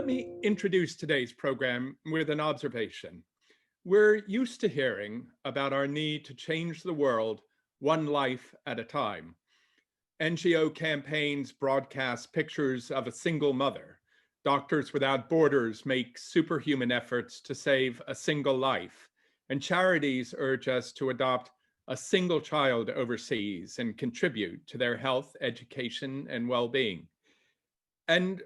me introduce today's program with an observation. We're used to hearing about our need to change the world one life at a time. NGO campaigns broadcast pictures of a single mother. Doctors Without Borders make superhuman efforts to save a single life. And charities urge us to adopt a single child overseas and contribute to their health, education, and well-being. And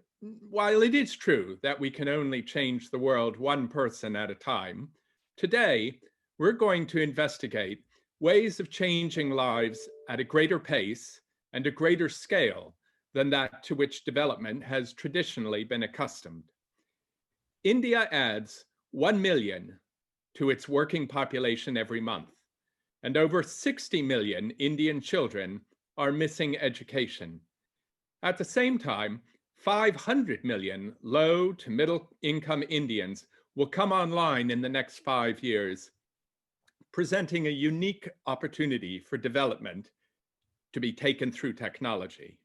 while it is true that we can only change the world one person at a time, today we're going to investigate ways of changing lives at a greater pace and a greater scale than that to which development has traditionally been accustomed. India adds 1 million to its working population every month, and over 60 million Indian children are missing education. At the same time, 500 million low to middle income Indians will come online in the next 5 years, presenting a unique opportunity for development to be taken through technology.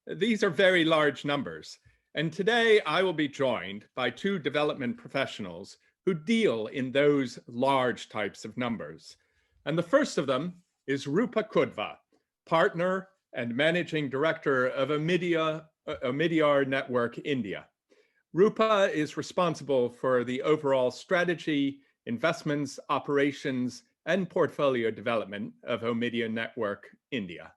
These are very large numbers, and today I will be joined by two development professionals who deal in those large types of numbers. And the first of them is Roopa Kudva, partner and managing director of Omidyar Network India. Roopa is responsible for the overall strategy, investments, operations, and portfolio development of Omidyar Network India.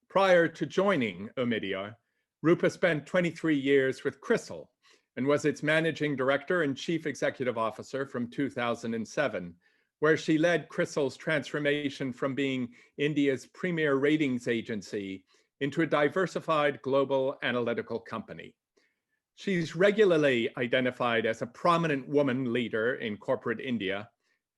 Prior to joining Omidyar, Roopa spent 23 years with CRISIL and was its managing director and chief executive officer from 2007, where she led CRISIL's transformation from being India's premier ratings agency into a diversified global analytical company. She's regularly identified as a prominent woman leader in corporate India,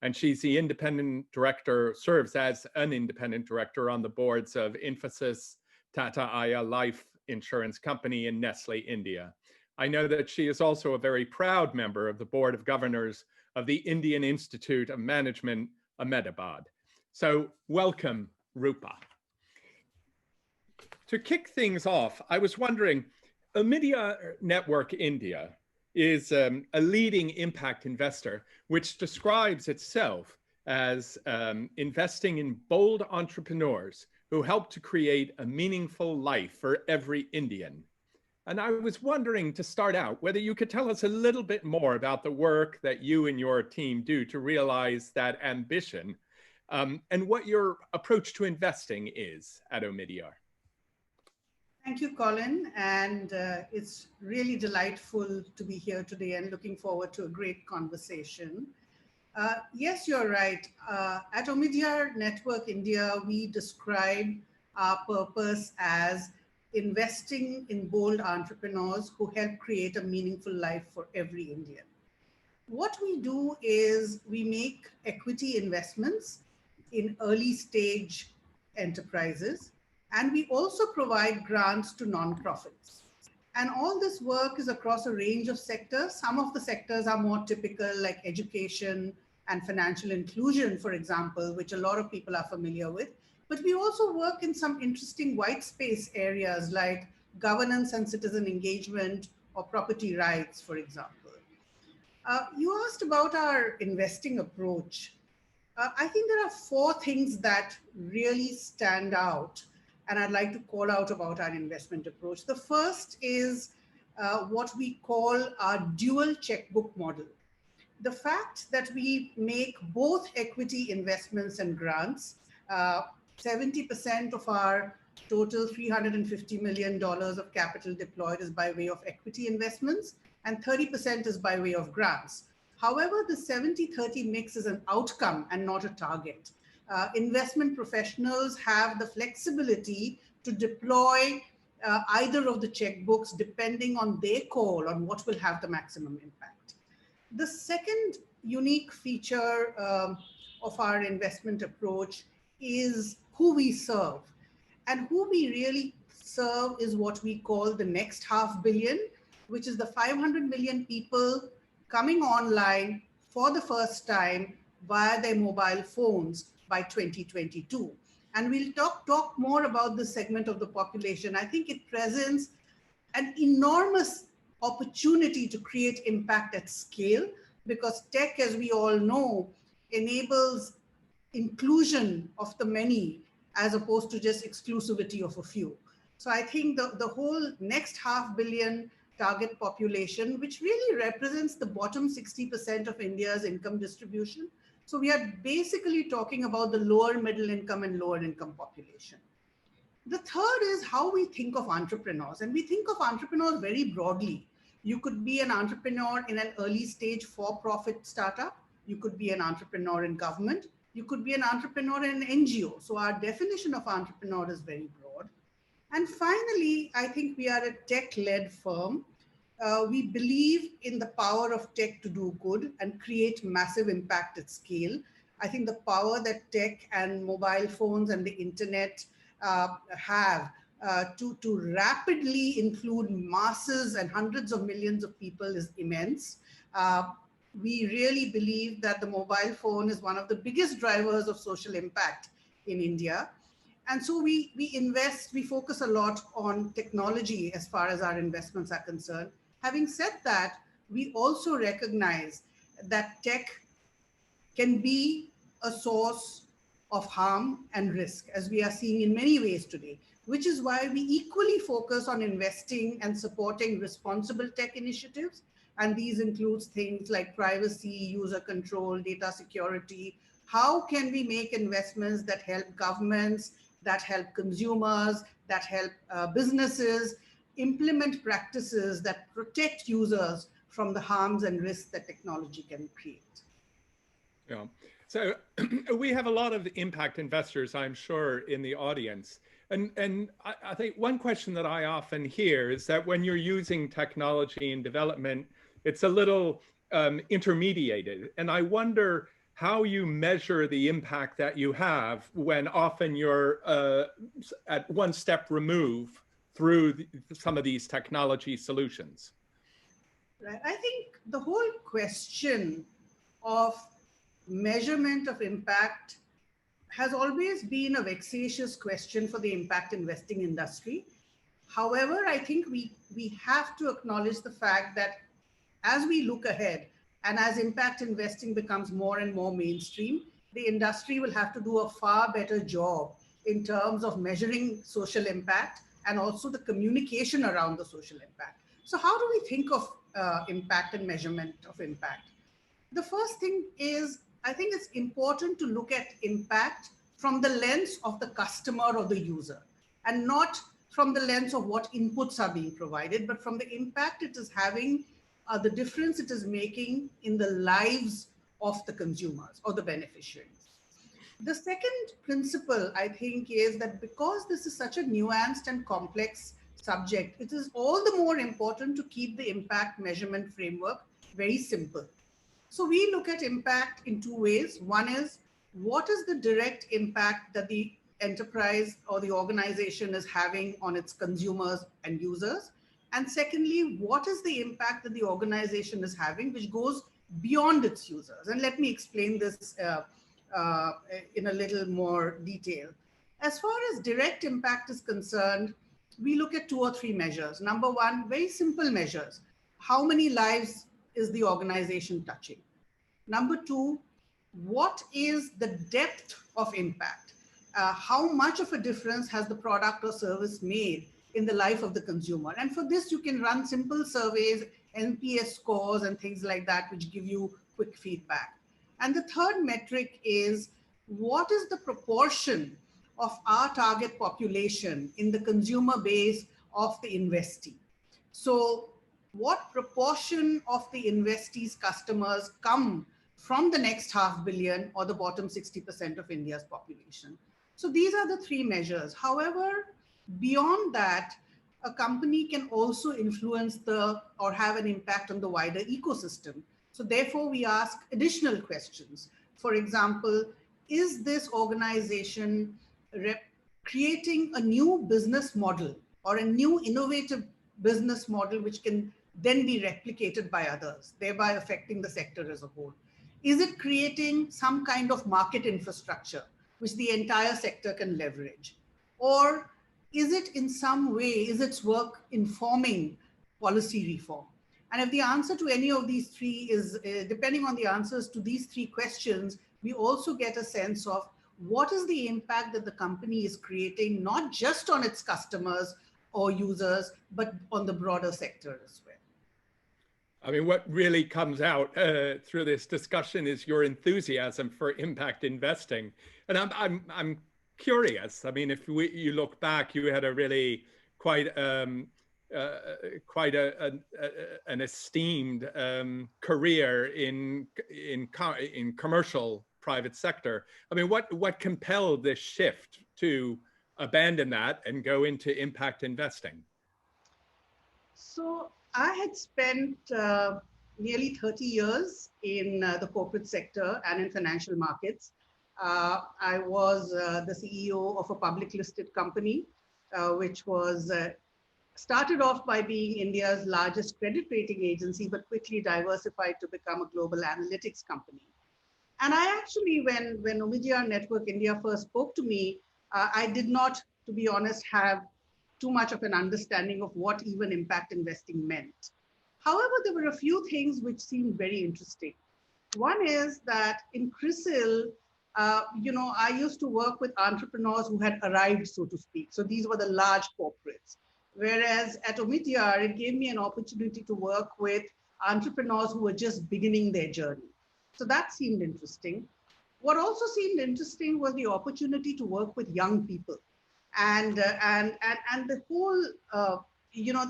and she's the independent director, serves as an independent director on the boards of Infosys, Tata Aya Life Insurance Company, and Nestle India. I know that she is also a very proud member of the board of governors of the Indian Institute of Management, Ahmedabad. So welcome, Roopa. To kick things off, I was wondering, Omidyar Network India is a leading impact investor, which describes itself as investing in bold entrepreneurs who help to create a meaningful life for every Indian. And I was wondering, to start out, whether you could tell us a little bit more about the work that you and your team do to realize that ambition, and what your approach to investing is at Omidyar. Thank you, Colin, and it's really delightful to be here today and looking forward to a great conversation. Yes, you're right. At Omidyar Network India, we describe our purpose as investing in bold entrepreneurs who help create a meaningful life for every Indian. What we do is we make equity investments in early stage enterprises, and we also provide grants to nonprofits. And all this work is across a range of sectors. Some of the sectors are more typical, like education and financial inclusion, for example, which a lot of people are familiar with. But we also work in some interesting white space areas like governance and citizen engagement or property rights, for example. You asked about our investing approach. I think there are 4 things that really stand out, and I'd like to call out about our investment approach. The first is what we call our dual checkbook model. The fact that we make both equity investments and grants, 70% of our total $350 million of capital deployed is by way of equity investments, and 30% is by way of grants. However, the 70-30 mix is an outcome and not a target. Investment professionals have the flexibility to deploy either of the checkbooks depending on their call on what will have the maximum impact. The second unique feature of our investment approach is who we serve. And who we really serve is what we call the next 500 million, which is the 500 million people coming online for the first time via their mobile phones by 2022. And we'll talk more about this segment of the population. I think it presents an enormous opportunity to create impact at scale, because tech, as we all know, enables inclusion of the many as opposed to just exclusivity of a few. So I think the whole next 500 million target population, which really represents the bottom 60% of India's income distribution. So we are basically talking about the lower middle income and lower income population. The third is how we think of entrepreneurs. And we think of entrepreneurs very broadly. You could be an entrepreneur in an early stage for-profit startup. You could be an entrepreneur in government. You could be an entrepreneur in an NGO. So our definition of entrepreneur is very broad. And finally, I think we are a tech-led firm. We believe in the power of tech to do good and create massive impact at scale. I think the power that tech and mobile phones and the internet have to rapidly include masses and hundreds of millions of people is immense. We really believe that the mobile phone is one of the biggest drivers of social impact in India. And so we focus a lot on technology as far as our investments are concerned. Having said that, we also recognize that tech can be a source of harm and risk, as we are seeing in many ways today, which is why we equally focus on investing and supporting responsible tech initiatives. And these includes things like privacy, user control, data security. How can we make investments that help governments, that help consumers, that help businesses implement practices that protect users from the harms and risks that technology can create? Yeah. So we have a lot of impact investors, I'm sure, in the audience. And I think one question that I often hear is that when you're using technology in development, it's a little intermediated. And I wonder how you measure the impact that you have when often you're at one step removed through some of these technology solutions. Right. I think the whole question of measurement of impact has always been a vexatious question for the impact investing industry. However, I think we have to acknowledge the fact that as we look ahead and as impact investing becomes more and more mainstream, the industry will have to do a far better job in terms of measuring social impact and also the communication around the social impact. So how do we think of impact and measurement of impact? The first thing is, I think it's important to look at impact from the lens of the customer or the user, and not from the lens of what inputs are being provided, but from the impact it is having, the difference it is making in the lives of the consumers or the beneficiaries. The second principle, I think, is that because this is such a nuanced and complex subject, it is all the more important to keep the impact measurement framework very simple. So we look at impact in two ways. One is, what is the direct impact that the enterprise or the organization is having on its consumers and users? And secondly, what is the impact that the organization is having, which goes beyond its users? And let me explain this in a little more detail. As far as direct impact is concerned, we look at two or three measures. Number one, very simple measures. How many lives is the organization touching? Number two, what is the depth of impact? How much of a difference has the product or service made in the life of the consumer? And for this, you can run simple surveys, NPS scores, and things like that, which give you quick feedback. And the third metric is, what is the proportion of our target population in the consumer base of the investee? So what proportion of the investees' customers come from the next 500 million or the bottom 60% of India's population? So these are the three measures. However, beyond that, a company can also influence or have an impact on the wider ecosystem. So therefore, we ask additional questions. For example, is this organization creating a new business model or a new innovative business model which can then be replicated by others, thereby affecting the sector as a whole? Is it creating some kind of market infrastructure which the entire sector can leverage? Or is it in some way, is its work informing policy reform? And if the answer to any of these three is, depending on the answers to these three questions, we also get a sense of what is the impact that the company is creating, not just on its customers or users, but on the broader sector as well. I mean, what really comes out through this discussion is your enthusiasm for impact investing. And I'm curious. I mean, if you look back, you had a really quite an esteemed career in commercial private sector. I mean, what compelled this shift to abandon that and go into impact investing? So I had spent nearly 30 years in the corporate sector and in financial markets. I was the CEO of a public listed company, which was started off by being India's largest credit rating agency, but quickly diversified to become a global analytics company. And I actually, when Omidyar Network India first spoke to me, I did not, to be honest, have too much of an understanding of what even impact investing meant. However, there were a few things which seemed very interesting. One is that in CRISIL, I used to work with entrepreneurs who had arrived, so to speak. So these were the large corporates. Whereas at Omidyar, it gave me an opportunity to work with entrepreneurs who were just beginning their journey. So that seemed interesting. What also seemed interesting was the opportunity to work with young people. And the whole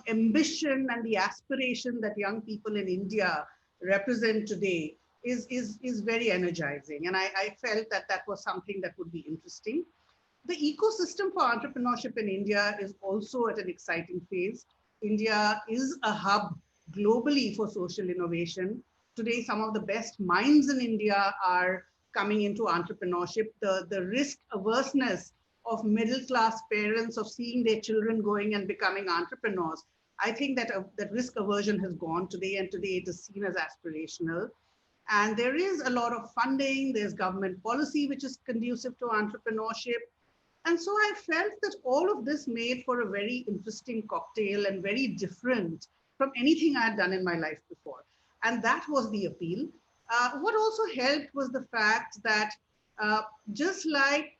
ambition and the aspiration that young people in India represent today is very energizing. And I felt that was something that would be interesting. The ecosystem for entrepreneurship in India is also at an exciting phase. India is a hub globally for social innovation. Today, some of the best minds in India are coming into entrepreneurship. The risk averseness of middle-class parents of seeing their children going and becoming entrepreneurs, I think that that risk aversion has gone today, and today it is seen as aspirational. And there is a lot of funding, there's government policy which is conducive to entrepreneurship. And so I felt that all of this made for a very interesting cocktail and very different from anything I had done in my life before. And that was the appeal. What also helped was the fact that just like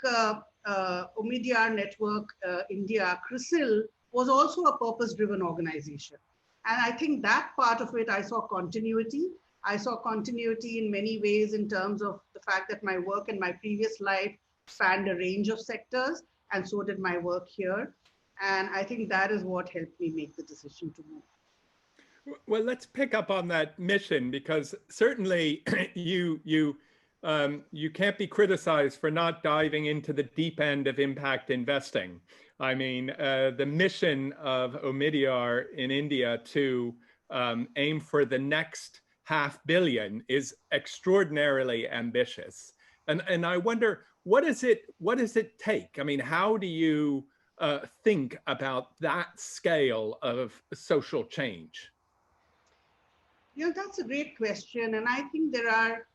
Omidyar Network India, CRISIL was also a purpose-driven organization. And I think that part of it, I saw continuity. I saw continuity in many ways in terms of the fact that my work in my previous life spanned a range of sectors, and so did my work here. And I think that is what helped me make the decision to move. Well, let's pick up on that mission, because certainly you can't be criticized for not diving into the deep end of impact investing. I mean, the mission of Omidyar in India to aim for the next $500 million is extraordinarily ambitious. And I wonder, what does it take? I mean, how do you think about that scale of social change? That's a great question. And I think there are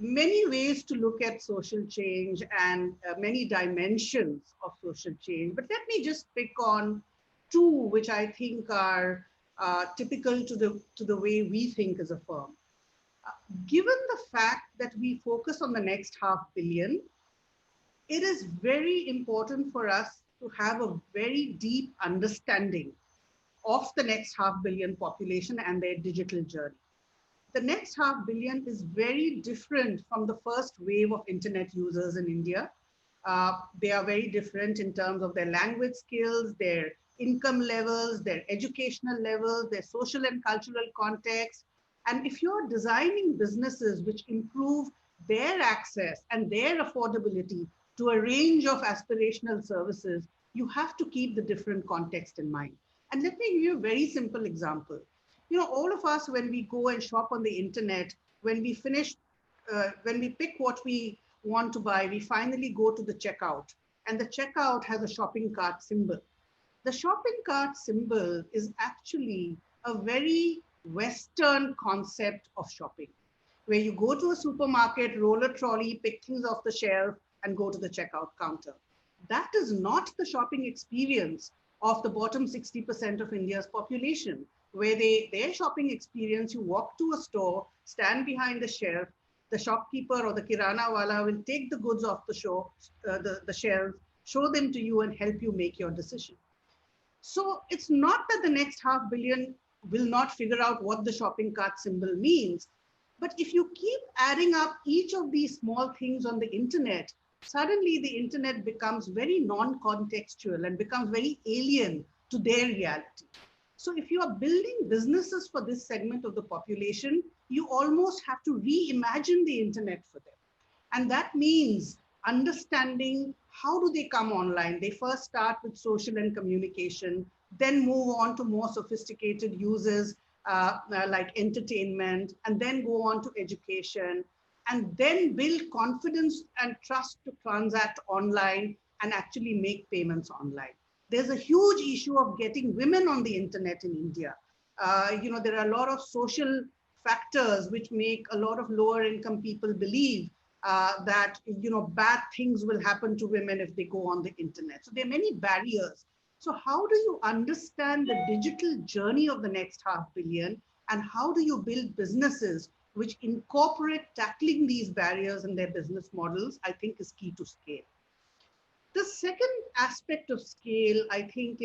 many ways to look at social change and many dimensions of social change. But let me just pick on two, which I think are typical to the way we think as a firm. Given the fact that we focus on the next $500 million, it is very important for us to have a very deep understanding of the next $500 million population and their digital journey. The next $500 million is very different from the first wave of internet users in India. They are very different in terms of their language skills, their income levels, their educational levels, their social and cultural context. And if you're designing businesses which improve their access and their affordability to a range of aspirational services, you have to keep the different context in mind. And let me give you a very simple example. All of us, when we go and shop on the internet, when we pick what we want to buy, we finally go to the checkout, and the checkout has a shopping cart symbol. The shopping cart symbol is actually a very Western concept of shopping, where you go to a supermarket, roll a trolley, pick things off the shelf, and go to the checkout counter. That is not the shopping experience of the bottom 60% of India's population. where their shopping experience, you walk to a store, stand behind the shelf, the shopkeeper or the kirana wala will take the goods off the shelf, show them to you and help you make your decision. So it's not that the next 500 million will not figure out what the shopping cart symbol means. But if you keep adding up each of these small things on the internet, suddenly the internet becomes very non-contextual and becomes very alien to their reality. So if you are building businesses for this segment of the population, you almost have to reimagine the internet for them. And that means understanding how do they come online. They first start with social and communication, then move on to more sophisticated uses like entertainment, and then go on to education, and then build confidence and trust to transact online and actually make payments online. There's a huge issue of getting women on the internet in India. There are a lot of social factors which make a lot of lower income people believe that bad things will happen to women if they go on the internet. So there are many barriers. So how do you understand the digital journey of the next 500 million, and how do you build businesses which incorporate tackling these barriers in their business models, I think is key to scale. The second aspect of scale, I think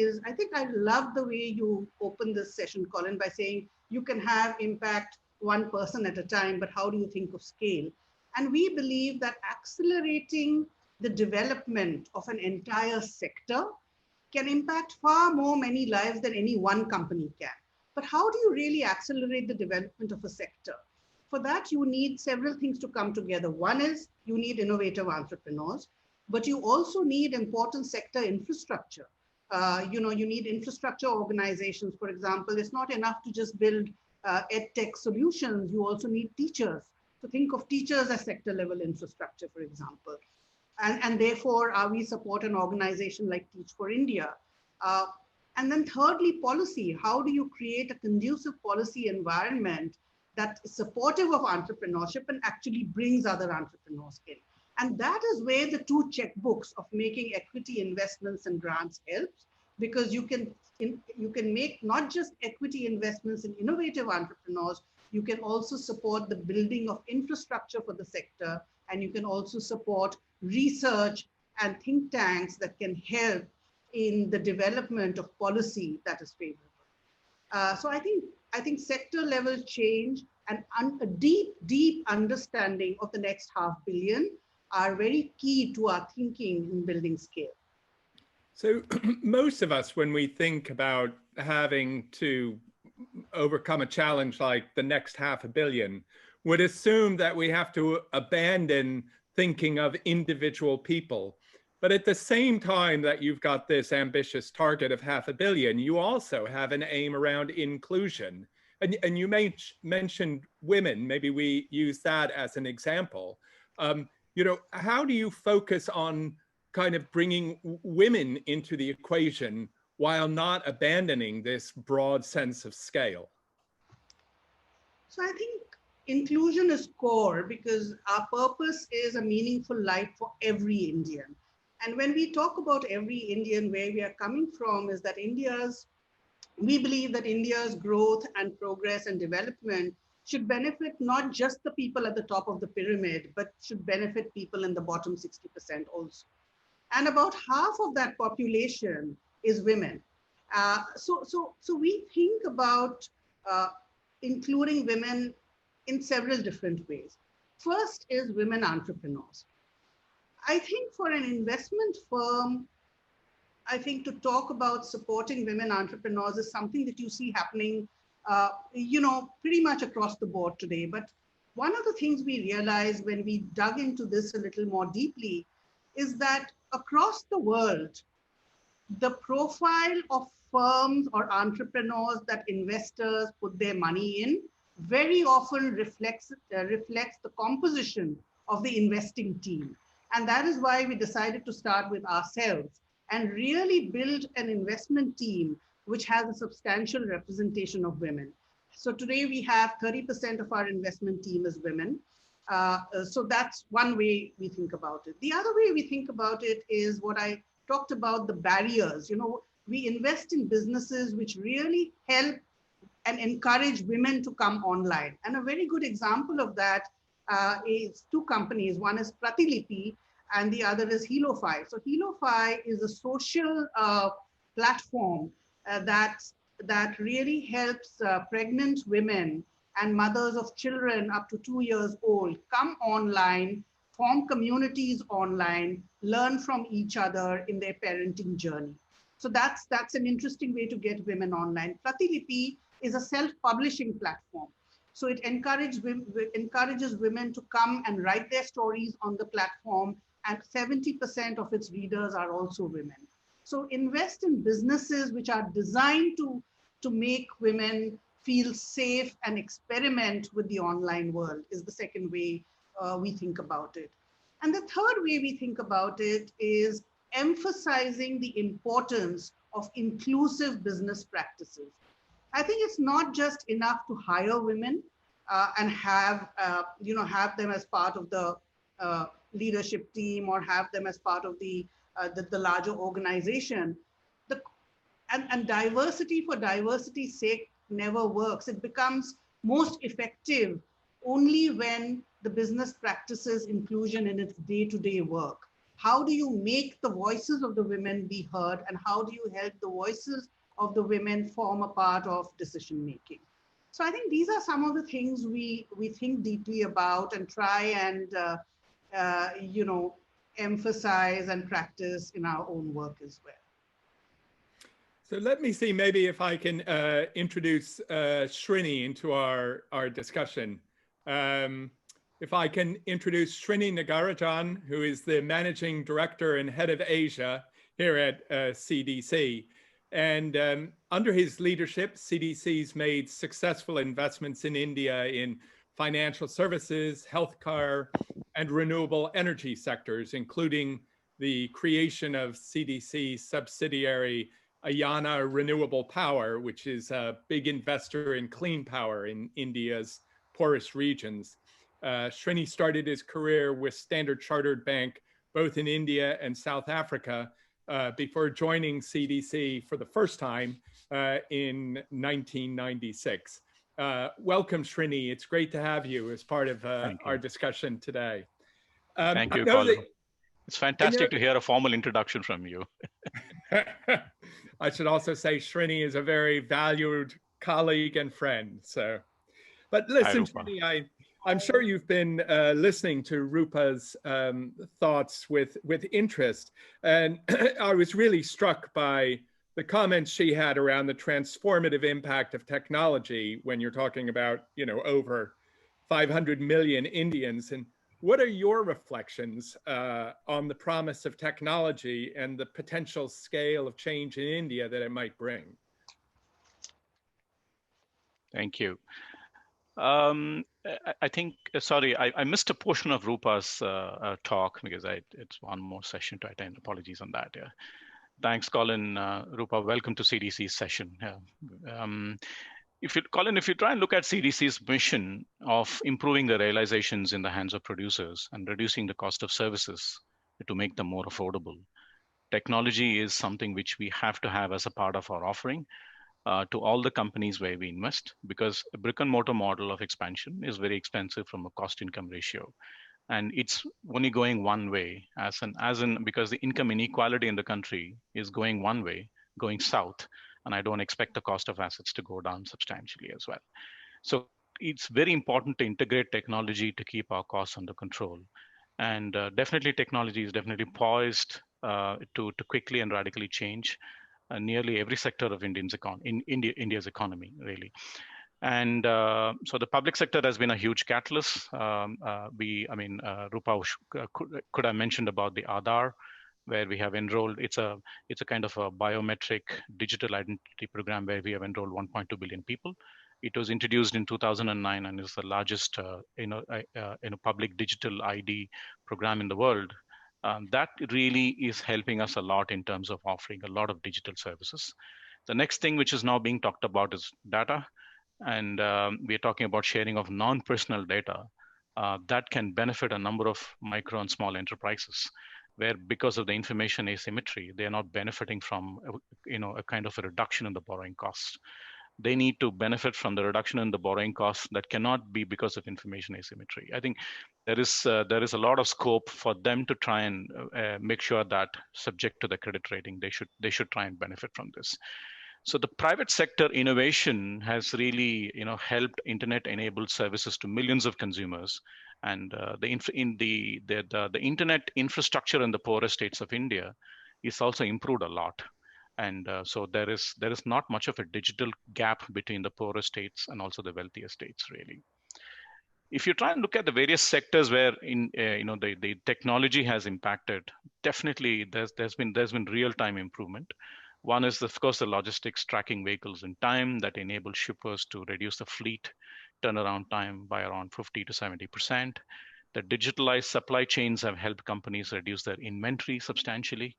I love the way you opened this session, Colin, by saying you can have impact one person at a time, but how do you think of scale? And we believe that accelerating the development of an entire sector can impact far more many lives than any one company can. But how do you really accelerate the development of a sector? For that, you need several things to come together. One is you need innovative entrepreneurs, but you also need important sector infrastructure. You need infrastructure organizations, for example. It's not enough to just build edtech solutions. You also need teachers. So think of teachers as sector level infrastructure, for example. And therefore, we support an organization like Teach for India. And then thirdly, policy. How do you create a conducive policy environment that is supportive of entrepreneurship and actually brings other entrepreneurs in? And that is where the two checkbooks of making equity investments and grants helps, because you can make not just equity investments in innovative entrepreneurs, you can also support the building of infrastructure for the sector, and you can also support research and think tanks that can help in the development of policy that is favorable. So I think sector level change and a deep understanding of the next 500 million are very key to our thinking in building scale. So most of us, when we think about having to overcome a challenge like the next 500 million, would assume that we have to abandon thinking of individual people. But at the same time that you've got this ambitious target of 500 million, you also have an aim around inclusion. And you mentioned women, maybe we use that as an example. How do you focus on kind of bringing women into the equation while not abandoning this broad sense of scale? So I think inclusion is core, because our purpose is a meaningful life for every Indian. And when we talk about every Indian, where we are coming from is that we believe that India's growth and progress and development should benefit not just the people at the top of the pyramid, but should benefit people in the bottom 60% also. And about half of that population is women. So we think about including women in several different ways. First is women entrepreneurs. I think for an investment firm, I think to talk about supporting women entrepreneurs is something that you see happening, pretty much across the board today. But one of the things we realized when we dug into this a little more deeply is that across the world, the profile of firms or entrepreneurs that investors put their money in very often reflects the composition of the investing team. And that is why we decided to start with ourselves and really build an investment team which has a substantial representation of women. So today we have 30% of our investment team is women. So that's one way we think about it. The other way we think about it is what I talked about, the barriers. We invest in businesses which really help and encourage women to come online. And a very good example of that is two companies. One is Pratilipi and the other is Helofy. So Helofy is a social platform that really helps pregnant women and mothers of children up to 2 years old come online, form communities online, learn from each other in their parenting journey. So that's an interesting way to get women online. Pratilipi is a self-publishing platform. So it encourages women to come and write their stories on the platform, and 70% of its readers are also women. So invest in businesses which are designed to make women feel safe and experiment with the online world is the second way we think about it. And the third way we think about it is emphasizing the importance of inclusive business practices. I think it's not just enough to hire women and have them as part of the leadership team or have them as part of the larger organization. And diversity for diversity's sake never works. It becomes most effective only when the business practices inclusion in its day-to-day work. How do you make the voices of the women be heard, and how do you help the voices of the women form a part of decision making? So I think these are some of the things we think deeply about and try and emphasize and practice in our own work as well. So let me see maybe if I can introduce Srini into our discussion. If I can introduce Srini Nagarajan, who is the Managing Director and Head of Asia here at CDC. And under his leadership, CDC's made successful investments in India in financial services, healthcare, and renewable energy sectors, including the creation of CDC subsidiary Ayana Renewable Power, which is a big investor in clean power in India's poorest regions. Srini started his career with Standard Chartered Bank, both in India and South Africa, before joining CDC for the first time in 1996. Welcome, Srini. It's great to have you as part of our discussion today. Thank you, Colin. It's fantastic to hear a formal introduction from you. I should also say Srini is a very valued colleague and friend. So, but listen, Srini, I'm sure you've been listening to Roopa's thoughts with interest, and I was really struck by the comments she had around the transformative impact of technology when you're talking about, over 500 million Indians. And what are your reflections on the promise of technology and the potential scale of change in India that it might bring? Thank you. I think, sorry, I missed a portion of Roopa's talk because it's one more session to attend. Apologies on that. Yeah. Thanks, Colin. Roopa, welcome to CDC's session. Colin, if you try and look at CDC's mission of improving the realizations in the hands of producers and reducing the cost of services to make them more affordable, technology is something which we have to have as a part of our offering to all the companies where we invest, because a brick and mortar model of expansion is very expensive from a cost income ratio. And it's only going one way, because the income inequality in the country is going one way, going south. And I don't expect the cost of assets to go down substantially as well. So it's very important to integrate technology to keep our costs under control. And definitely technology is definitely poised to quickly and radically change nearly every sector of India's economy, really. And so the public sector has been a huge catalyst. Roopa could have mentioned about the Aadhaar, where we have enrolled. It's a kind of a biometric digital identity program where we have enrolled 1.2 billion people. It was introduced in 2009 and is the largest public digital ID program in the world. That really is helping us a lot in terms of offering a lot of digital services. The next thing which is now being talked about is data. And we're talking about sharing of non-personal data that can benefit a number of micro and small enterprises, where because of the information asymmetry, they're not benefiting from a kind of a reduction in the borrowing costs. they need to benefit from the reduction in the borrowing costs that cannot be because of information asymmetry. I think there is a lot of scope for them to try and make sure that, subject to the credit rating, they should try and benefit from this. So the private sector innovation has really, helped internet-enabled services to millions of consumers, and the internet infrastructure in the poorer states of India is also improved a lot. And so there is not much of a digital gap between the poorer states and also the wealthier states, really. If you try and look at the various sectors where the technology has impacted, definitely there's been real-time improvement. One is, of course, the logistics tracking vehicles in time that enable shippers to reduce the fleet turnaround time by around 50 to 70%. The digitalized supply chains have helped companies reduce their inventory substantially.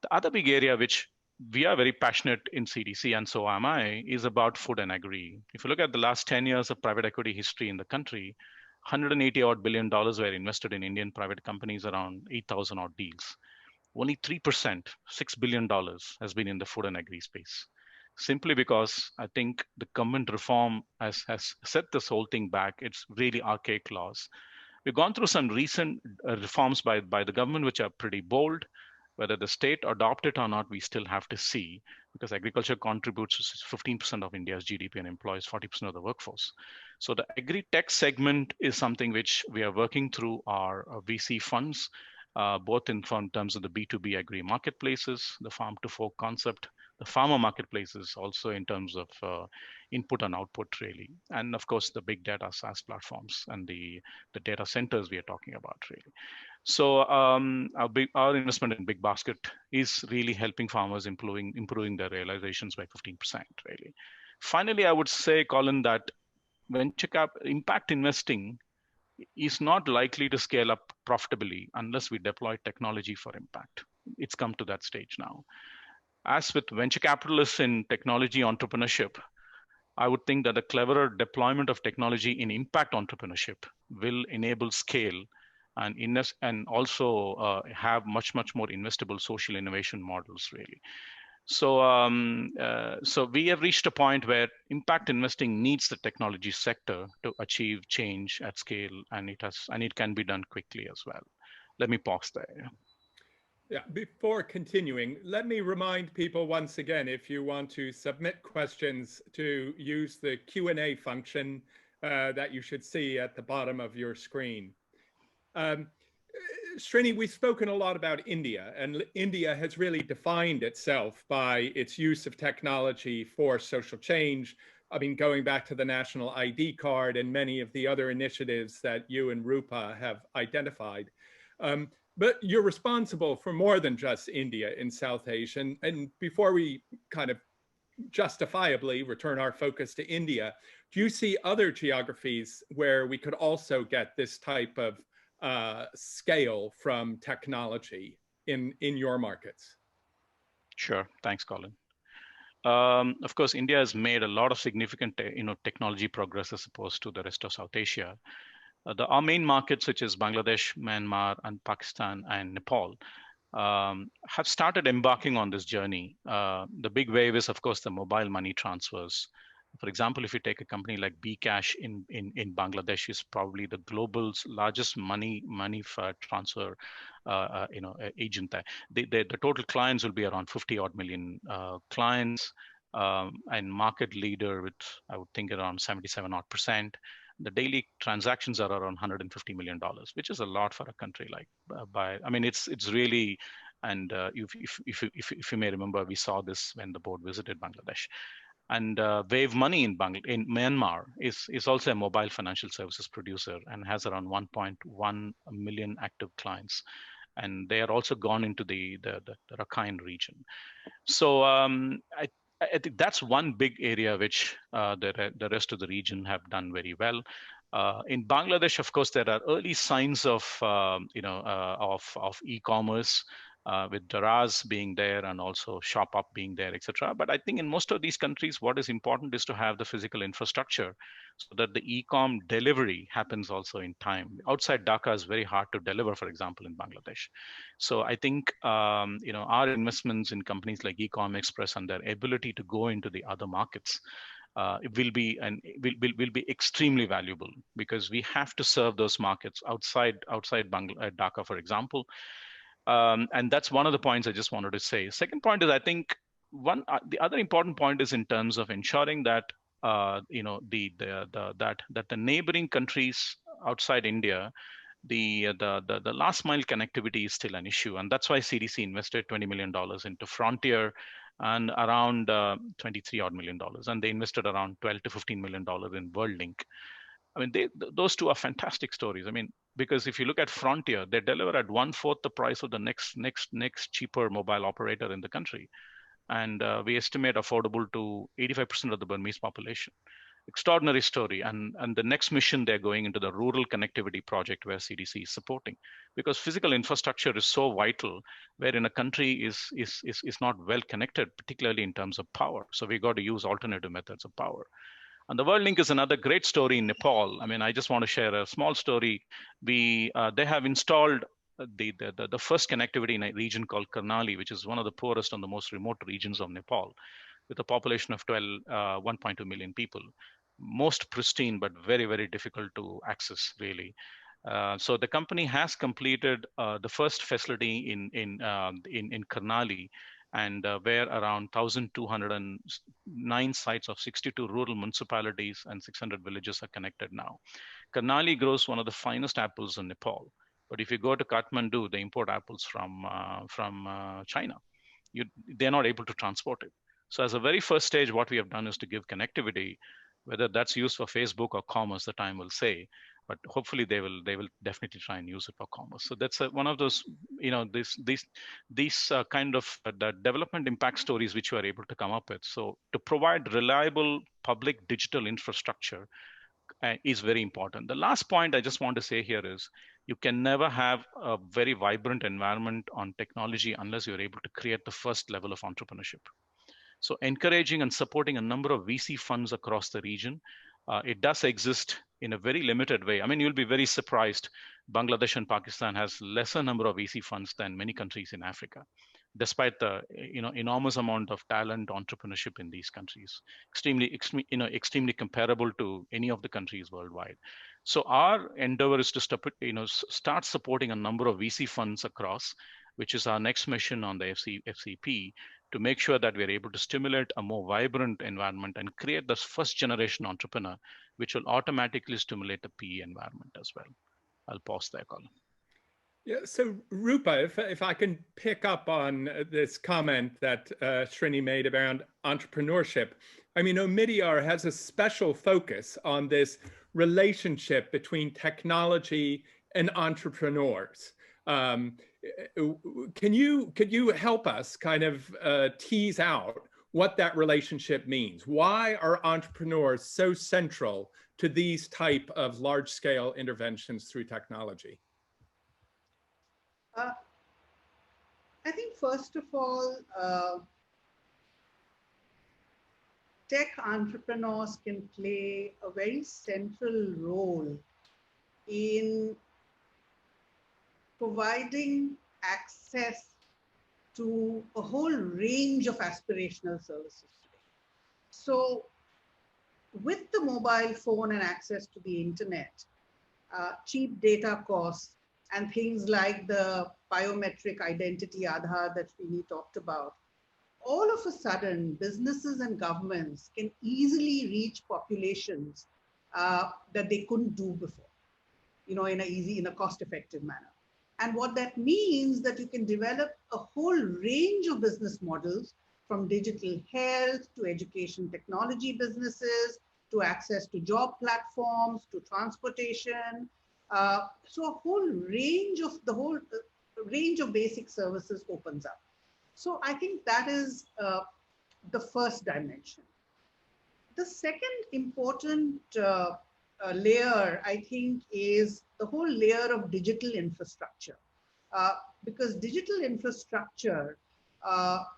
The other big area which we are very passionate in CDC, and so am I, is about food and agri. If you look at the last 10 years of private equity history in the country, $180 billion were invested in Indian private companies, around 8,000 odd deals. Only 3%, $6 billion, has been in the food and agri space. Simply because I think the government reform has set this whole thing back. It's really archaic laws. We've gone through some recent reforms by the government, which are pretty bold. Whether the state adopt it or not, we still have to see, because agriculture contributes 15% of India's GDP and employs 40% of the workforce. So the agri-tech segment is something which we are working through our VC funds, both in terms of the B2B agri marketplaces, the farm to fork concept, the farmer marketplaces, also in terms of input and output, really. And of course, the big data SaaS platforms and the data centers we are talking about, really. So our investment in Big Basket is really helping farmers improving their realizations by 15%, really. Finally, I would say, Colin, that venture cap impact investing is not likely to scale up profitably unless we deploy technology for impact. It's come to that stage now. As with venture capitalists in technology entrepreneurship, I would think that a cleverer deployment of technology in impact entrepreneurship will enable scale and also have much more investable social innovation models, really. So we have reached a point where impact investing needs the technology sector to achieve change at scale, and it can be done quickly as well. Let me pause there. Yeah, before continuing, let me remind people once again, if you want to submit questions, to use the Q&A function that you should see at the bottom of your screen. Srini, we've spoken a lot about India, and India has really defined itself by its use of technology for social change. I mean, going back to the national ID card and many of the other initiatives that you and Roopa have identified. But you're responsible for more than just India in South Asia. And before we kind of justifiably return our focus to India, do you see other geographies where we could also get this type of scale from technology in your markets? Sure, thanks, Colin. Of course, India has made a lot of significant technology progress as opposed to the rest of South Asia. Our main markets, such as Bangladesh, Myanmar, and Pakistan, and Nepal, have started embarking on this journey. The big wave is, of course, the mobile money transfers. For example, if you take a company like bKash in Bangladesh, is probably the global's largest money transfer agent there. The total clients will be around 50 odd million clients, and market leader with, I would think, around 77 odd percent. The daily transactions are around $150 million, which is a lot for a country like it's really, and if you may remember, we saw this when the board visited Bangladesh. And Wave Money in Myanmar is also a mobile financial services producer and has around 1.1 million active clients. And they are also gone into the Rakhine region. So I think that's one big area which the rest of the region have done very well. In Bangladesh, of course, there are early signs of e-commerce, with Daraz being there and also ShopUp being there, etc. But I think in most of these countries, what is important is to have the physical infrastructure so that the e-com delivery happens also in time. Outside Dhaka is very hard to deliver, for example, in Bangladesh. So I think our investments in companies like Ecom Express and their ability to go into the other markets will be extremely valuable, because we have to serve those markets outside Dhaka, for example. And that's one of the points I just wanted to say. Second point is, I think the other important point is in terms of ensuring that that the neighboring countries outside India, the last mile connectivity is still an issue, and that's why CDC invested $20 million into Frontier, and around $23 odd million, and they invested around $12 to $15 million in WorldLink. I mean, those two are fantastic stories. I mean, because if you look at Frontier, they deliver at 1/4 the price of the next cheaper mobile operator in the country, and we estimate affordable to 85% of the Burmese population. Extraordinary story. And the next mission, they're going into the rural connectivity project where CDC is supporting, because physical infrastructure is so vital, where in a country is not well connected, particularly in terms of power. So we got to use alternative methods of power. And the WorldLink is another great story in Nepal. I mean, I just want to share a small story. They have installed the first connectivity in a region called Karnali, which is one of the poorest and the most remote regions of Nepal, with a population of 1.2 million people. Most pristine, but very, very difficult to access, really. So the company has completed the first facility in Karnali, and where around 1,209 sites of 62 rural municipalities and 600 villages are connected now. Karnali grows one of the finest apples in Nepal. But if you go to Kathmandu, they import apples from China. They're not able to transport it. So as a very first stage, what we have done is to give connectivity, whether that's used for Facebook or commerce, the time will say, but hopefully they will definitely try and use it for commerce. So that's one of those, these kind of the development impact stories which you are able to come up with. So to provide reliable public digital infrastructure is very important. The last point I just want to say here is, you can never have a very vibrant environment on technology unless you're able to create the first level of entrepreneurship. So encouraging and supporting a number of VC funds across the region. It does exist in a very limited way. I mean, you'll be very surprised. Bangladesh and Pakistan has lesser number of VC funds than many countries in Africa, despite the enormous amount of talent, entrepreneurship in these countries, extremely comparable to any of the countries worldwide. So our endeavor is to start supporting a number of VC funds across, which is our next mission on the FCP, to make sure that we're able to stimulate a more vibrant environment and create this first generation entrepreneur, which will automatically stimulate the PE environment as well. I'll pause there, Colin. Yeah, so Roopa, if I can pick up on this comment that Srini made around entrepreneurship. I mean, Omidyar has a special focus on this relationship between technology and entrepreneurs. Could you help us kind of tease out what that relationship means? Why are entrepreneurs so central to these type of large-scale interventions through technology? I think first of all, tech entrepreneurs can play a very central role in providing access to a whole range of aspirational services today. So with the mobile phone and access to the internet, cheap data costs, and things like the biometric identity Aadhaar that Srini talked about, all of a sudden, businesses and governments can easily reach populations that they couldn't do before, in a cost-effective manner. And what that means that you can develop a whole range of business models, from digital health to education technology businesses, to access to job platforms, to transportation. So a whole range of basic services opens up. So I think that is the first dimension. The second important layer, I think, is the whole layer of digital infrastructure, because digital infrastructure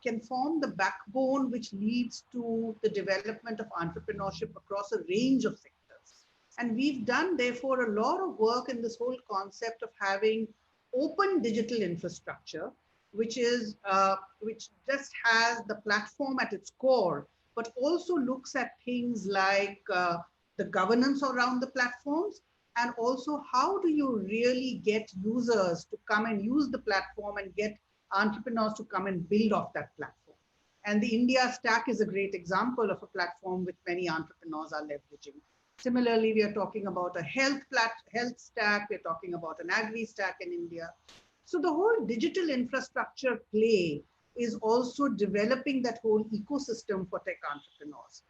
can form the backbone which leads to the development of entrepreneurship across a range of sectors. And we've done, therefore, a lot of work in this whole concept of having open digital infrastructure, which just has the platform at its core, but also looks at things like the governance around the platforms, and also how do you really get users to come and use the platform and get entrepreneurs to come and build off that platform. And the India stack is a great example of a platform which many entrepreneurs are leveraging. Similarly, we are talking about a health stack, we're talking about an agri stack in India. So the whole digital infrastructure play is also developing that whole ecosystem for tech entrepreneurs.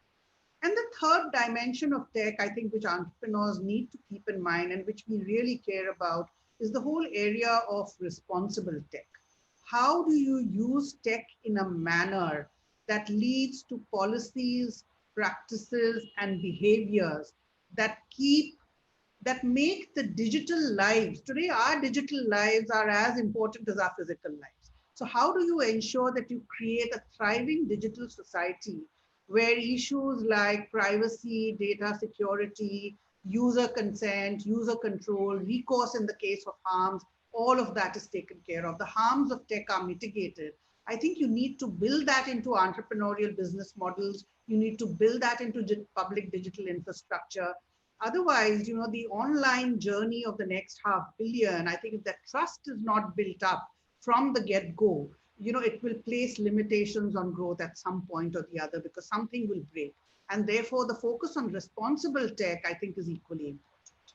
And the third dimension of tech, I think, which entrepreneurs need to keep in mind and which we really care about, is the whole area of responsible tech. How do you use tech in a manner that leads to policies, practices, and behaviors that make the digital lives, today our digital lives are as important as our physical lives. So how do you ensure that you create a thriving digital society where issues like privacy, data security, user consent, user control, recourse in the case of harms, all of that is taken care of. The harms of tech are mitigated. I think you need to build that into entrepreneurial business models. You need to build that into public digital infrastructure. Otherwise, the online journey of the next 500 million, I think if that trust is not built up from the get-go, it will place limitations on growth at some point or the other because something will break. And therefore, the focus on responsible tech, I think, is equally important.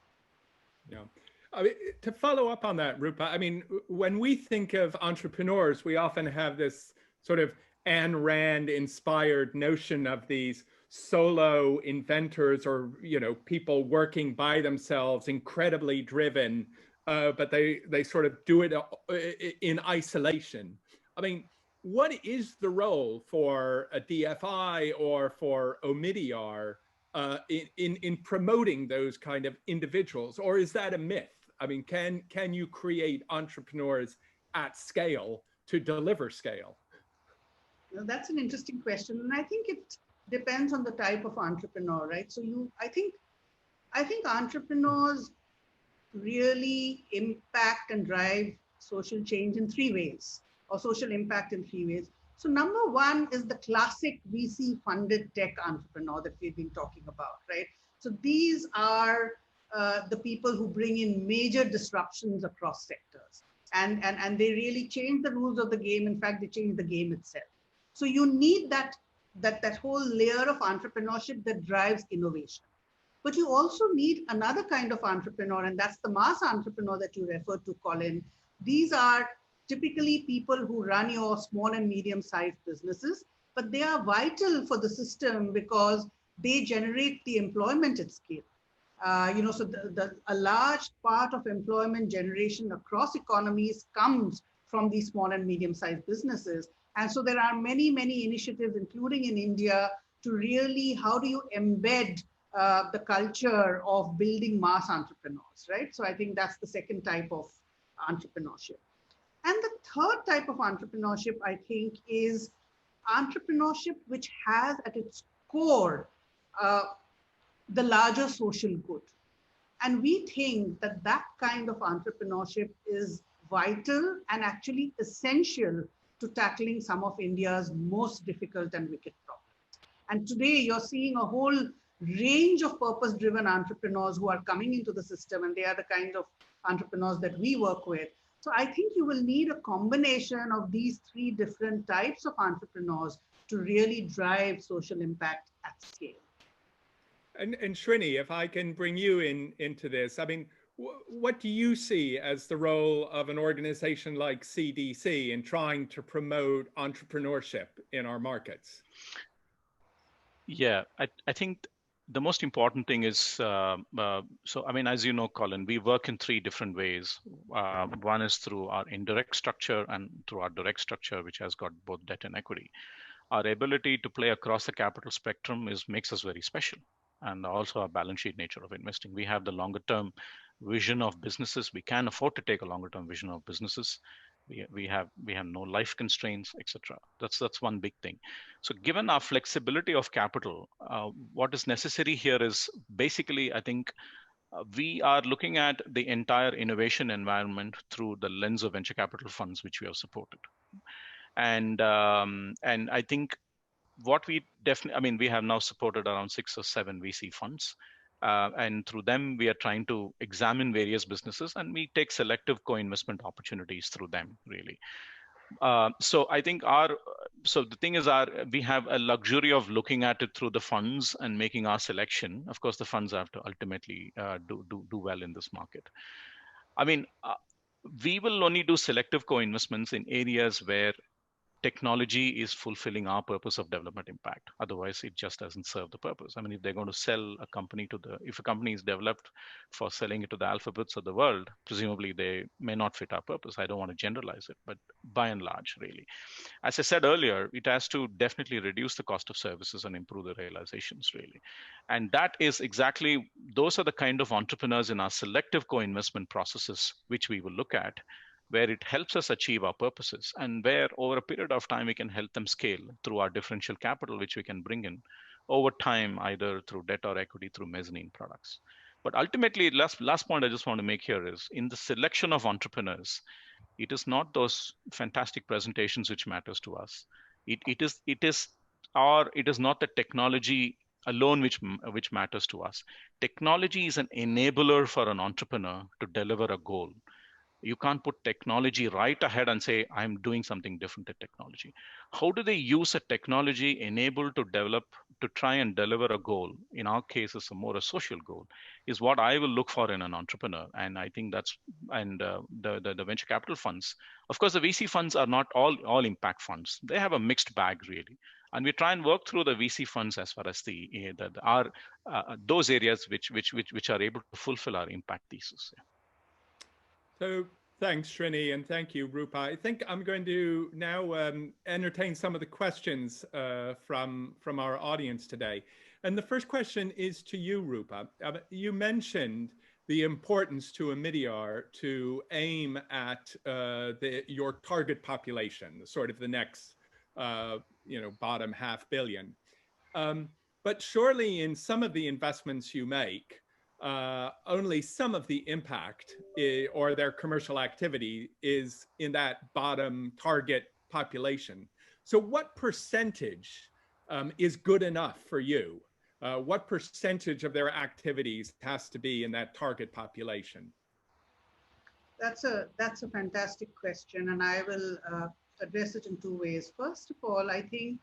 Yeah. I mean, to follow up on that, Roopa, I mean, when we think of entrepreneurs, we often have this sort of Ayn Rand inspired notion of these solo inventors or, people working by themselves, incredibly driven, but they sort of do it in isolation. I mean, what is the role for a DFI or for Omidyar in promoting those kind of individuals, or is that a myth? I mean, can you create entrepreneurs at scale to deliver scale? That's an interesting question, and I think it depends on the type of entrepreneur, right? So I think entrepreneurs really impact and drive social change in 3 ways, or social impact in 3 ways. So number one is the classic VC funded tech entrepreneur that we've been talking about, right? So these are the people who bring in major disruptions across sectors, and they really change the rules of the game. In fact, they change the game itself. So you need that whole layer of entrepreneurship that drives innovation. But you also need another kind of entrepreneur, and that's the mass entrepreneur that you referred to, Colin. These are typically people who run your small and medium-sized businesses, but they are vital for the system because they generate the employment at scale. So a large part of employment generation across economies comes from these small and medium-sized businesses. And so there are many, many initiatives, including in India, to really, how do you embed the culture of building mass entrepreneurs, right? So I think that's the second type of entrepreneurship. And the third type of entrepreneurship, I think, is entrepreneurship which has at its core the larger social good. And we think that kind of entrepreneurship is vital and actually essential to tackling some of India's most difficult and wicked problems. And today you're seeing a whole range of purpose-driven entrepreneurs who are coming into the system, and they are the kind of entrepreneurs that we work with. So I think you will need a combination of these 3 different types of entrepreneurs to really drive social impact at scale. And Srini, if I can bring you into this, I mean, what do you see as the role of an organization like CDC in trying to promote entrepreneurship in our markets? Yeah, I think the most important thing is, so I mean, as you know, Colin, we work in 3 different ways. One is through our indirect structure and through our direct structure, which has got both debt and equity. Our ability to play across the capital spectrum makes us very special, and also our balance sheet nature of investing. We have the longer term vision of businesses. We can afford to take a longer term vision of businesses. We have no life constraints, etc. That's one big thing. So given our flexibility of capital, what is necessary here is basically, I think, we are looking at the entire innovation environment through the lens of venture capital funds, which we have supported. And I think what we definitely, I mean, we have now supported around 6 or 7 VC funds. And through them, we are trying to examine various businesses, and we take selective co-investment opportunities through them, really. So I think so the thing is, we have a luxury of looking at it through the funds and making our selection. Of course, the funds have to ultimately do well in this market. I mean, we will only do selective co-investments in areas where technology is fulfilling our purpose of development impact. Otherwise, it just doesn't serve the purpose. I mean, if they're going to sell a company if a company is developed for selling it to the alphabets of the world, presumably they may not fit our purpose. I don't want to generalize it, but by and large, really. As I said earlier, it has to definitely reduce the cost of services and improve the realizations, really. And that is exactly, those are the kind of entrepreneurs in our selective co-investment processes, which we will look at, where it helps us achieve our purposes, and where over a period of time we can help them scale through our differential capital, which we can bring in over time, either through debt or equity through mezzanine products. But ultimately, last point I just want to make here is, in the selection of entrepreneurs, it is not those fantastic presentations which matters to us. It is not the technology alone which matters to us. Technology is an enabler for an entrepreneur to deliver a goal. You can't put technology right ahead and say, I'm doing something different at technology. How do they use a technology enabled to try and deliver a goal? In our case, it's a social goal, is what I will look for in an entrepreneur. And I think the venture capital funds, of course, the VC funds are not all impact funds. They have a mixed bag, really. And we try and work through the VC funds as far as those areas which are able to fulfill our impact thesis. Yeah. So thanks, Srini, and thank you, Roopa. I think I'm going to now entertain some of the questions from our audience today. And the first question is to you, Roopa. You mentioned the importance to Omidyar to aim at your target population, sort of the next, bottom $500 million. But surely in some of the investments you make, only some of the impact or their commercial activity is in that bottom target population. So what percentage is good enough for you? What percentage of their activities has to be in that target population? That's a fantastic question, and I will address it in 2 ways. First of all, I think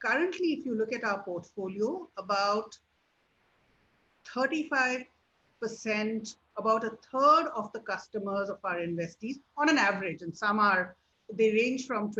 currently, if you look at our portfolio, about 35%, about a third of the customers of our investees, on an average, and they range from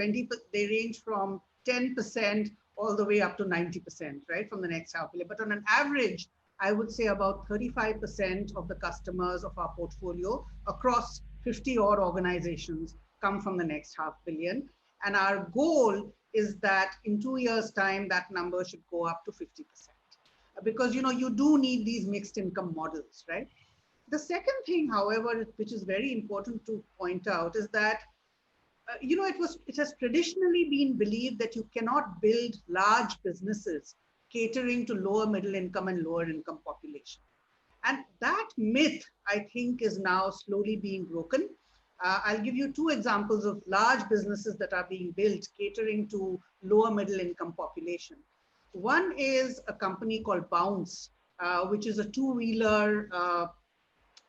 10% all the way up to 90%, right, from the next $500 million. But on an average, I would say about 35% of the customers of our portfolio across 50 odd organizations come from the next $500 million. And our goal is that in 2 years' time, that number should go up to 50%. Because, you do need these mixed income models, right? The second thing, however, which is very important to point out is that, it has traditionally been believed that you cannot build large businesses catering to lower middle income and lower income population. And that myth, I think, is now slowly being broken. I'll give you 2 examples of large businesses that are being built catering to lower middle income population. One is a company called Bounce, which is a 2-wheeler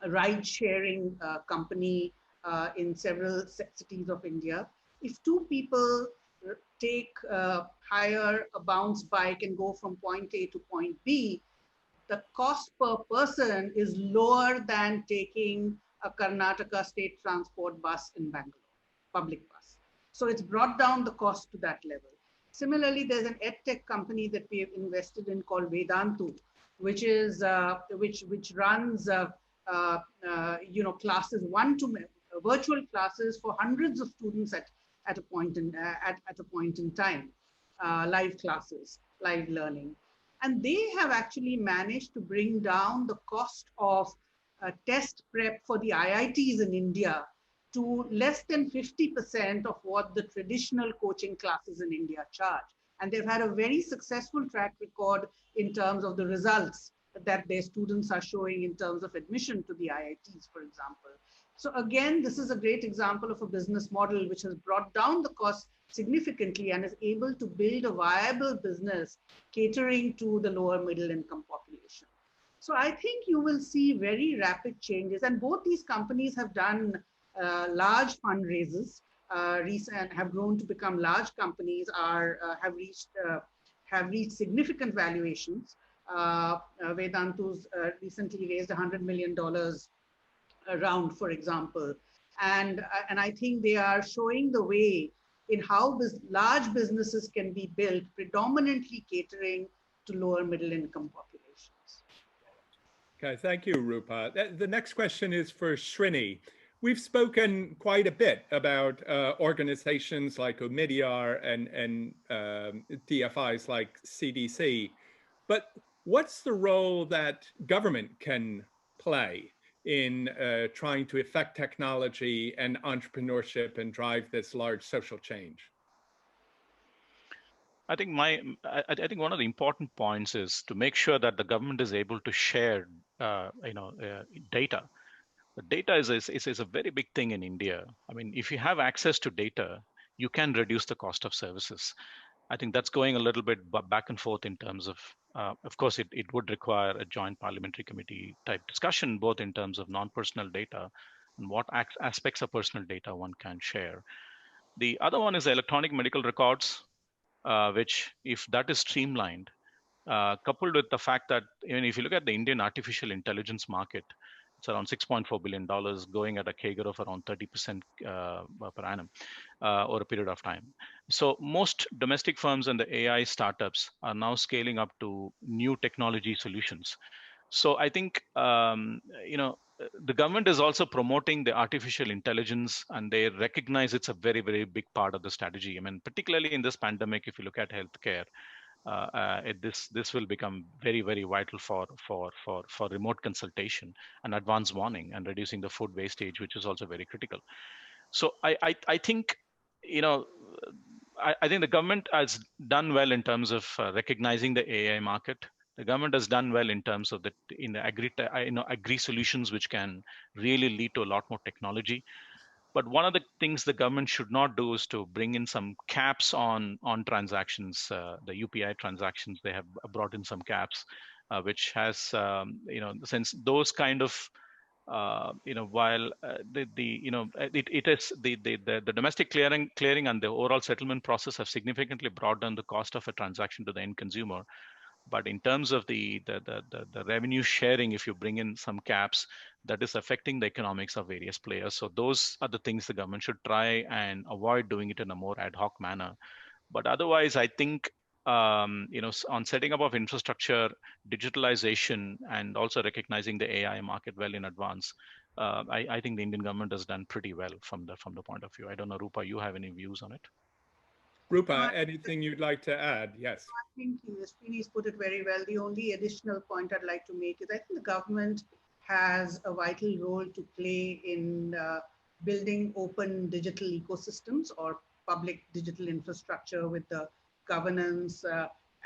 ride-sharing company in several cities of India. If 2 people hire a Bounce bike and go from point A to point B, the cost per person is lower than taking a Karnataka state transport bus in Bangalore, public bus. So it's brought down the cost to that level. Similarly, there's an edtech company that we have invested in called Vedantu, which runs classes, virtual classes for hundreds of students at a point in time, live classes, live learning. And they have actually managed to bring down the cost of test prep for the IITs in India to less than 50% of what the traditional coaching classes in India charge. And they've had a very successful track record in terms of the results that their students are showing in terms of admission to the IITs, for example. So again, this is a great example of a business model which has brought down the cost significantly and is able to build a viable business catering to the lower middle income population. So I think you will see very rapid changes, and both these companies have done large fundraisers, recent have grown to become large companies, have reached significant valuations. Vedantu's recently raised $100 million round, for example, and I think they are showing the way in how large businesses can be built, predominantly catering to lower middle income populations. Okay, thank you, Roopa. The next question is for Srini. We've spoken quite a bit about organizations like Omidyar and DFIs like CDC, but what's the role that government can play in trying to affect technology and entrepreneurship and drive this large social change? I think one of the important points is to make sure that the government is able to share, data. The data is a very big thing in India. I mean, if you have access to data, you can reduce the cost of services. I think that's going a little bit back and forth in terms of course, it would require a joint parliamentary committee type discussion, both in terms of non-personal data and what aspects of personal data one can share. The other one is electronic medical records, which, if that is streamlined, coupled with the fact that if you look at the Indian artificial intelligence market, it's around $6.4 billion, going at a CAGR of around 30% per annum over a period of time. So most domestic firms and the AI startups are now scaling up to new technology solutions. So I think the government is also promoting the artificial intelligence, and they recognize it's a very, very big part of the strategy. I mean, particularly in this pandemic, if you look at healthcare, this will become very, very vital for remote consultation and advanced warning and reducing the food wastage, which is also very critical. So I think I think the government has done well in terms of recognizing the AI market. The government has done well in terms of agri solutions, which can really lead to a lot more technology. But one of the things the government should not do is to bring in some caps on transactions, the UPI transactions. They have brought in some caps, which has, since those kind of, while it is the domestic clearing and the overall settlement process have significantly brought down the cost of a transaction to the end consumer. But in terms of the revenue sharing, if you bring in some caps, that is affecting the economics of various players. So those are the things the government should try and avoid doing it in a more ad hoc manner. But otherwise, I think on setting up of infrastructure, digitalization, and also recognizing the AI market well in advance, I think the Indian government has done pretty well from the point of view. I don't know, Roopa, you have any views on it? Roopa, anything you'd like to add? Yes. I think Srini's put it very well. The only additional point I'd like to make is I think the government has a vital role to play in building open digital ecosystems or public digital infrastructure with the governance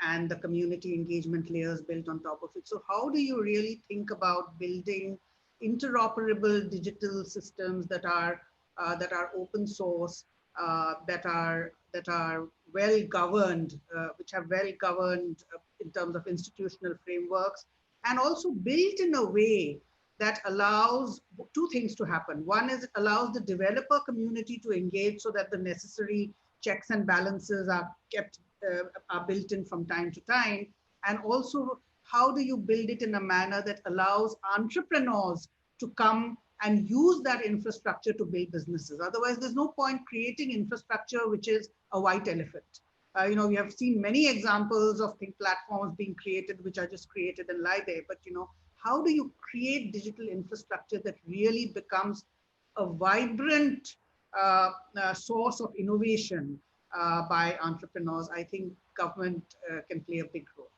and the community engagement layers built on top of it. So how do you really think about building interoperable digital systems that are open source, that are well governed, which are well governed in terms of institutional frameworks, and also built in a way that allows two things to happen. One is it allows the developer community to engage so that the necessary checks and balances are built in from time to time. And also, how do you build it in a manner that allows entrepreneurs to come and use that infrastructure to build businesses? Otherwise, there's no point creating infrastructure which is a white elephant. We have seen many examples of platforms being created which are just created and lie there. But how do you create digital infrastructure that really becomes a vibrant source of innovation by entrepreneurs? I think government can play a big role.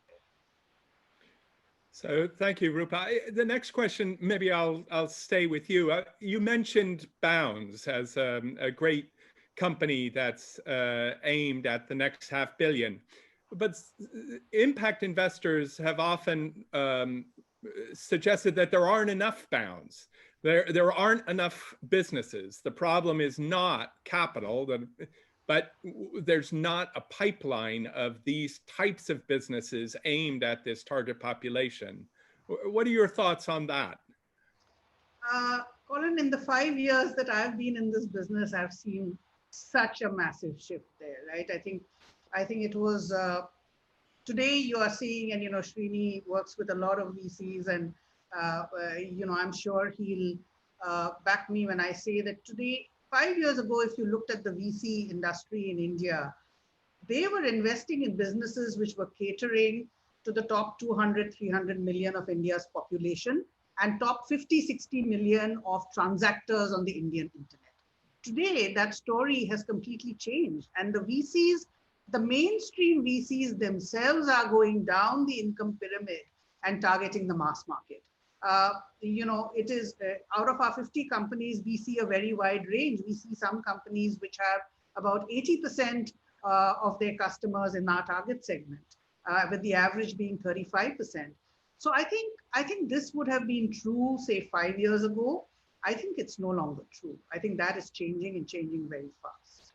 So thank you, Roopa. The next question, maybe I'll stay with you. You mentioned Bounds as a great company that's aimed at the next $500 million. But impact investors have often suggested that there aren't enough Bounds. There aren't enough businesses. The problem is not capital. but there's not a pipeline of these types of businesses aimed at this target population. What are your thoughts on that? Colin, in the 5 years that I've been in this business, I've seen such a massive shift there, right? I think it was, today you are seeing, and, Srini works with a lot of VCs, and, I'm sure he'll back me when I say that today, 5 years ago, if you looked at the VC industry in India, they were investing in businesses which were catering to the top 200, 300 million of India's population and top 50, 60 million of transactors on the Indian internet. Today, that story has completely changed. And the VCs, the mainstream VCs themselves are going down the income pyramid and targeting the mass market. It is out of our 50 companies, we see a very wide range. We see some companies which have about 80% of their customers in our target segment, with the average being 35%. So I think this would have been true, say, 5 years ago. I think it's no longer true. I think that is changing and changing very fast.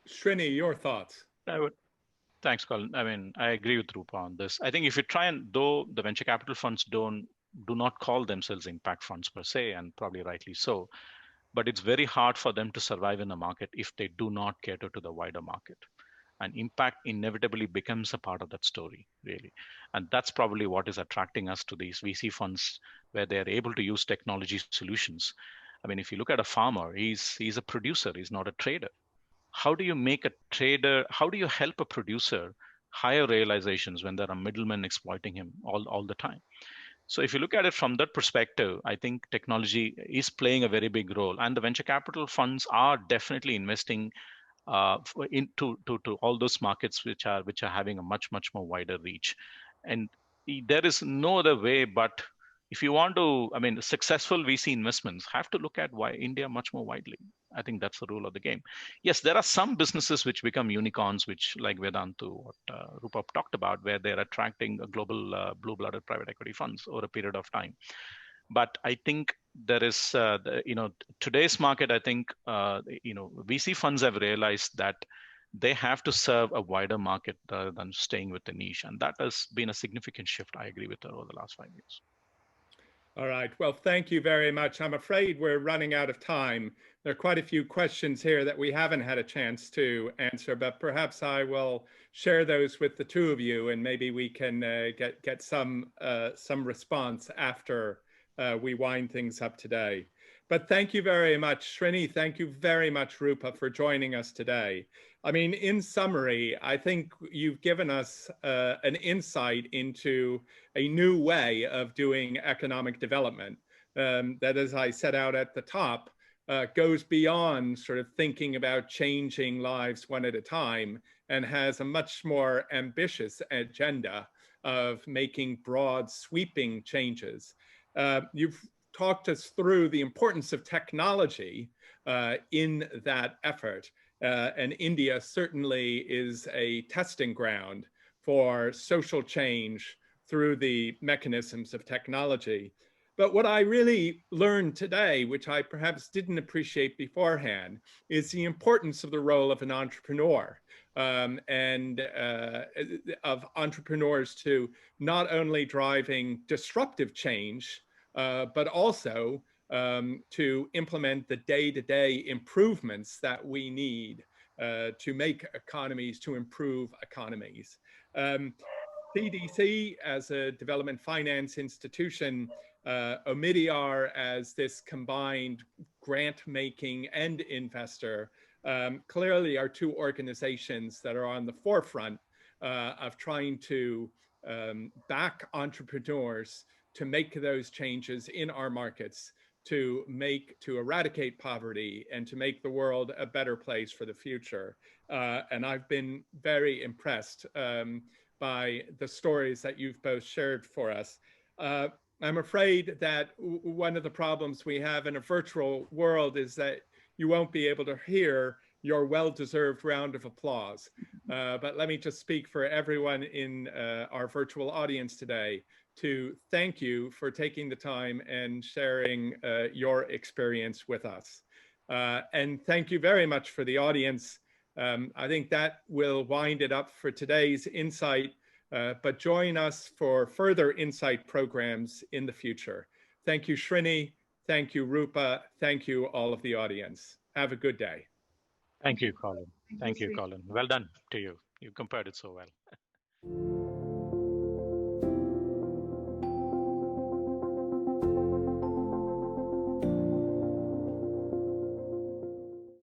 Srini, your thoughts? Thanks, Colin. I mean, I agree with Roopa on this. I think if you try and, though the venture capital funds do not call themselves impact funds per se, and probably rightly so, but it's very hard for them to survive in the market if they do not cater to the wider market. And impact inevitably becomes a part of that story, really. And that's probably what is attracting us to these VC funds, where they're able to use technology solutions. I mean, if you look at a farmer, he's a producer, he's not a trader. How do you make a trader, how do you help a producer higher realizations when there are middlemen exploiting him all the time? So if you look at it from that perspective, I think technology is playing a very big role, and the venture capital funds are definitely investing into all those markets which are having a much more wider reach. And there is no other way but, if you want to, I mean, successful VC investments have to look at India much more widely. I think that's the rule of the game. Yes, there are some businesses which become unicorns, which, like Vedantu, what Roopa talked about, where they're attracting a global blue-blooded private equity funds over a period of time. But I think there is, today's market, I think, VC funds have realized that they have to serve a wider market rather than staying with the niche. And that has been a significant shift, I agree with her, over the last 5 years. All right. Well, thank you very much. I'm afraid we're running out of time. There are quite a few questions here that we haven't had a chance to answer, but perhaps I will share those with the two of you, and maybe we can get some response after we wind things up today. But thank you very much, Srini. Thank you very much, Roopa, for joining us today. I mean, in summary, I think you've given us an insight into a new way of doing economic development that, as I set out at the top, goes beyond sort of thinking about changing lives one at a time, and has a much more ambitious agenda of making broad, sweeping changes. You've talked us through the importance of technology in that effort. And India certainly is a testing ground for social change through the mechanisms of technology. But what I really learned today, which I perhaps didn't appreciate beforehand, is the importance of the role of an entrepreneur, and of entrepreneurs to not only driving disruptive change, but also to implement the day-to-day improvements that we need to make economies, to improve economies. CDC as a development finance institution, Omidyar as this combined grant-making and investor, clearly are two organizations that are on the forefront of trying to back entrepreneurs to make those changes in our markets, to eradicate poverty and to make the world a better place for the future. And I've been very impressed by the stories that you've both shared for us. I'm afraid that one of the problems we have in a virtual world is that you won't be able to hear your well-deserved round of applause. But let me just speak for everyone in our virtual audience today to thank you for taking the time and sharing your experience with us. And thank you very much for the audience I think that will wind it up for today's Insight, but join us for further Insight programs in the future. Thank you, Srini. Thank you, Roopa. Thank you, all of the audience. Have a good day. Thank you, Colin. Thank Thank you, Srini. Colin. Well done to you. You compared it so well.